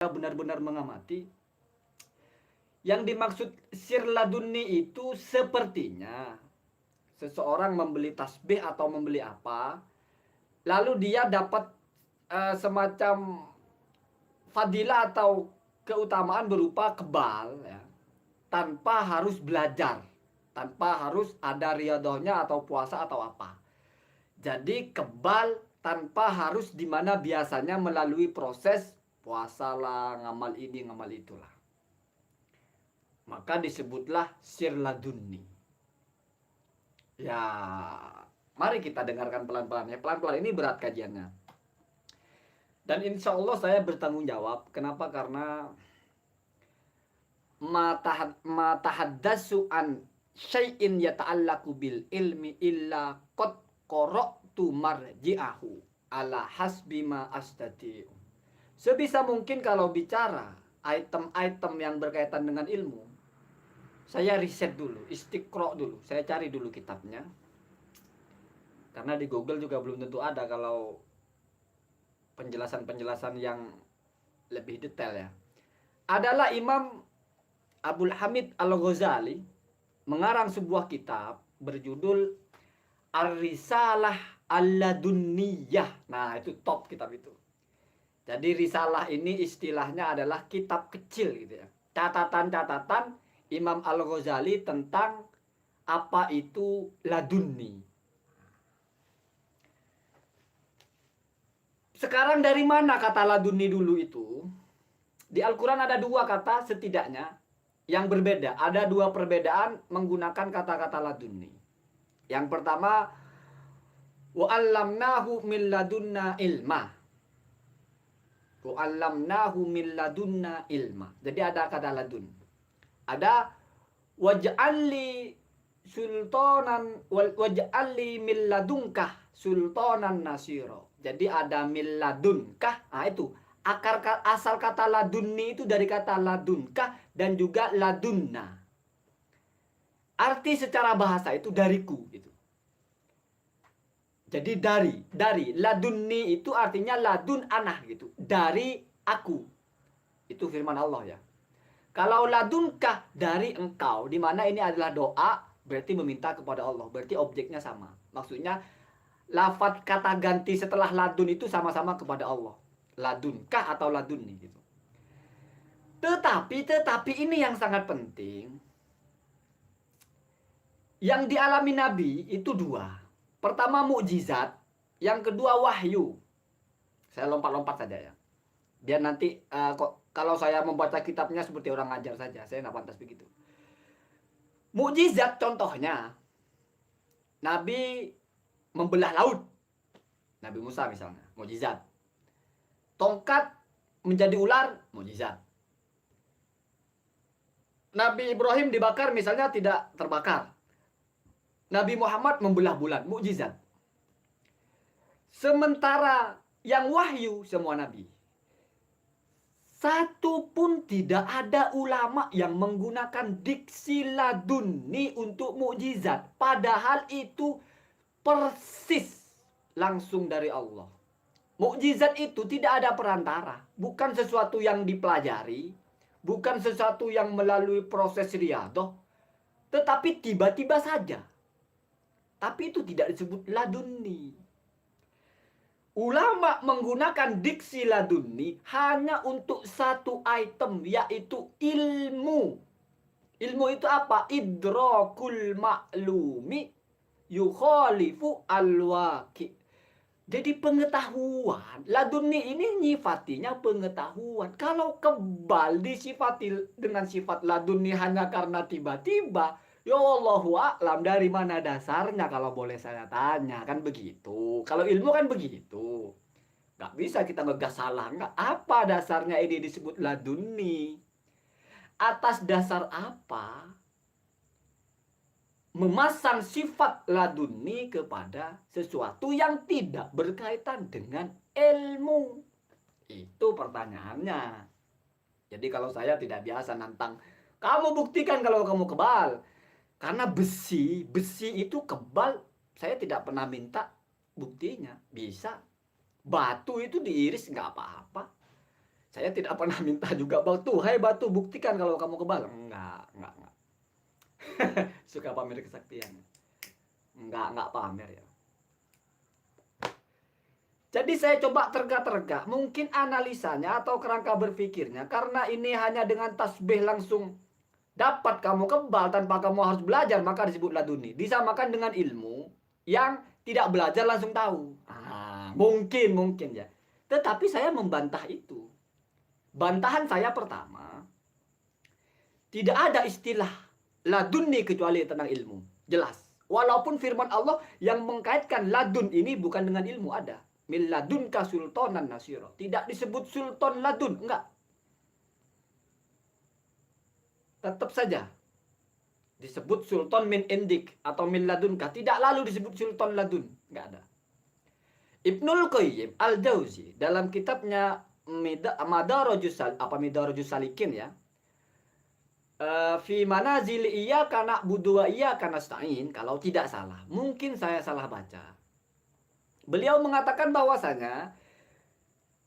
benar-benar mengamati, yang dimaksud sir laduni itu sepertinya seseorang membeli tasbih atau membeli apa, lalu dia dapat semacam fadilah atau keutamaan berupa kebal ya, tanpa harus belajar, tanpa harus ada riyadhahnya atau puasa atau apa. Jadi kebal tanpa harus dimana biasanya melalui proses puasa lah, ngamal ini, ngamal itulah. Maka disebutlah sir laduni. Ya, mari kita dengarkan pelan-pelan ya. Pelan-pelan, ini berat kajiannya. Dan insya Allah saya bertanggung jawab. Kenapa? Karena matahaddasu an syai'in yata'allaku bil ilmi illa qad qara'tu marji'ahu ala hasbi ma astati'u. Sebisa mungkin kalau bicara item-item yang berkaitan dengan ilmu, saya riset dulu, istiqro dulu, saya cari dulu kitabnya. Karena di Google juga belum tentu ada kalau penjelasan-penjelasan yang lebih detail ya. Adalah Imam Abdul Hamid Al-Ghazali mengarang sebuah kitab berjudul Ar-Risalah Al-Ladunniyah. Nah, itu top kitab itu. Jadi risalah ini istilahnya adalah kitab kecil gitu ya. Catatan-catatan Imam Al-Ghazali tentang apa itu ladunni. Sekarang dari mana kata ladunni dulu itu? Di Al-Quran ada dua kata setidaknya yang berbeda. Ada dua perbedaan menggunakan kata-kata ladunni. Yang pertama, wa'allamnahu min ladunna ilma. Wa'allamnahu min ladunna ilma. Jadi ada kata ladun. Ada waj'alli sultanan waj'alli min ladunkah sultanan nasiro. Jadi ada min ladunkah. Nah itu asal kata ladunni itu dari kata ladunkah dan juga ladunna. Arti secara bahasa itu dariku gitu. Jadi dari ladunni itu artinya ladun anah gitu, dari aku. Itu firman Allah ya. Kalau ladunkah dari engkau, di mana ini adalah doa, berarti meminta kepada Allah, berarti objeknya sama. Maksudnya lafadz kata ganti setelah ladun itu sama-sama kepada Allah. Ladunkah atau ladunni gitu. Tetapi ini yang sangat penting. Yang dialami Nabi itu dua. Pertama mukjizat, yang kedua wahyu. Saya lompat-lompat saja ya. Biar nanti kalau saya membaca kitabnya seperti orang ngajar saja, saya nggak pantas begitu. Mukjizat contohnya, Nabi membelah laut. Nabi Musa misalnya, mukjizat. Tongkat menjadi ular, mukjizat. Nabi Ibrahim dibakar misalnya tidak terbakar. Nabi Muhammad membelah bulan, mukjizat. Sementara yang wahyu semua nabi. Satu pun tidak ada ulama yang menggunakan diksi ladunni untuk mukjizat. Padahal itu persis langsung dari Allah. Mukjizat itu tidak ada perantara. Bukan sesuatu yang dipelajari. Bukan sesuatu yang melalui proses riyadhah. Tetapi tiba-tiba saja. Tapi itu tidak disebut ladunni. Ulama menggunakan diksi ladunni hanya untuk satu item, yaitu ilmu. Ilmu itu apa? Idrakul ma'lumi yukhalifu al-waqi. Jadi pengetahuan. Ladunni ini nyifatinya pengetahuan. Kalau kebal disifati dengan sifat ladunni hanya karena tiba-tiba, ya Allahu a'lam, dari mana dasarnya kalau boleh saya tanya, kan begitu. Kalau ilmu kan begitu. Gak bisa kita ngegas salah. Nggak. Apa dasarnya ini disebut ladunni? Atas dasar apa memasang sifat ladunni kepada sesuatu yang tidak berkaitan dengan ilmu? Itu pertanyaannya. Jadi kalau saya tidak biasa nantang, kamu buktikan kalau kamu kebal. Karena besi itu kebal, saya tidak pernah minta buktinya. Bisa. Batu itu diiris nggak apa-apa. Saya tidak pernah minta juga batu, hai batu buktikan kalau kamu kebal. Enggak. Suka pamer kesaktian. Enggak pamer ya. Jadi saya coba terga-terga, mungkin analisanya atau kerangka berpikirnya, karena ini hanya dengan tasbih langsung dapat kamu kebal tanpa kamu harus belajar, maka disebut laduni. Disamakan dengan ilmu yang tidak belajar langsung tahu. Mungkin ya. Tetapi saya membantah itu. Bantahan saya pertama, tidak ada istilah laduni kecuali tentang ilmu. Jelas. Walaupun firman Allah yang mengkaitkan ladun ini bukan dengan ilmu ada. Min ladunka sultanan nasiro. Tidak disebut sultan ladun, enggak. Tetap saja disebut sultan min indik atau min ladunka. Tidak lalu disebut sultan ladun, enggak ada. Ibnul Qayyim Al-Jauzi dalam kitabnya Madarajus Salikin ya. Fi manazil iyyaka na'budu wa iyyaka nasta'in, kalau tidak salah. Mungkin saya salah baca. Beliau mengatakan bahwasanya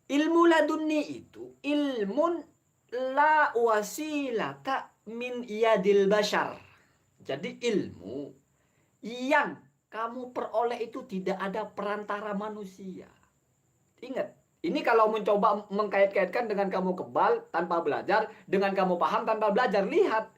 ilmu laduni itu ilmun la wasilata min yadil bashar. Jadi ilmu yang kamu peroleh itu tidak ada perantara manusia. Ingat, ini kalau mencoba mengkait-kaitkan dengan kamu kebal tanpa belajar, dengan kamu paham tanpa belajar. Lihat,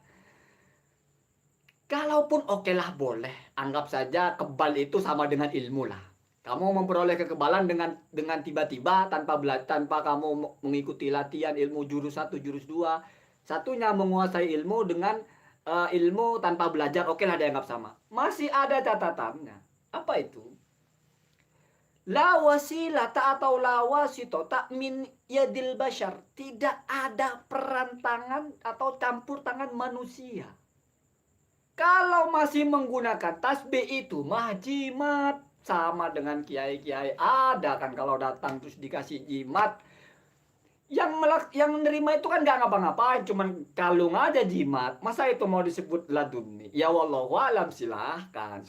kalaupun oke lah boleh, anggap saja kebal itu sama dengan ilmu lah. Kamu memperoleh kekebalan dengan tiba-tiba tanpa kamu mengikuti latihan ilmu jurus 1, jurus 2. Satunya menguasai ilmu dengan ilmu tanpa belajar, oke lah dianggap sama. Masih ada catatannya. Apa itu? La wasilata atau la wasito tak min yadil bashar. Tidak ada perantangan atau campur tangan manusia. Kalau masih menggunakan tasbih itu mah jimat. Sama dengan kiai-kiai ada kan kalau datang terus dikasih jimat. Yang menerima itu kan nggak ngapa-ngapain, cuman kalung aja jimat. Masa itu mau disebut laduni? Ya wallahu alam, silahkan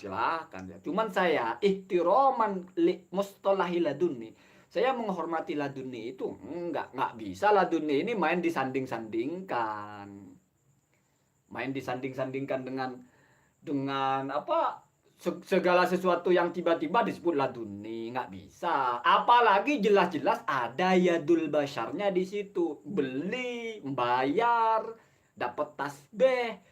ya. Cuman saya ihtiraman li mustalahi laduni. Saya menghormati laduni itu nggak bisa laduni ini main disanding-sandingkan. Main disanding-sandingkan dengan apa? Segala sesuatu yang tiba-tiba disebut laduni, nggak bisa. Apalagi jelas-jelas ada yadul basharnya di situ. Beli, bayar, dapat tasbih.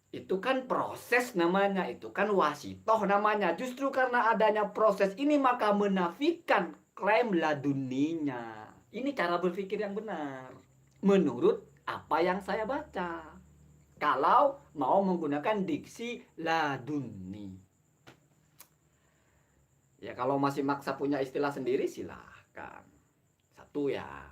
Itu kan proses namanya, itu kan wasitoh namanya. Justru karena adanya proses ini maka menafikan klaim laduninya. Ini cara berpikir yang benar. Menurut apa yang saya baca. Kalau mau menggunakan diksi laduni. Ya kalau masih maksa punya istilah sendiri silahkan. Satu ya.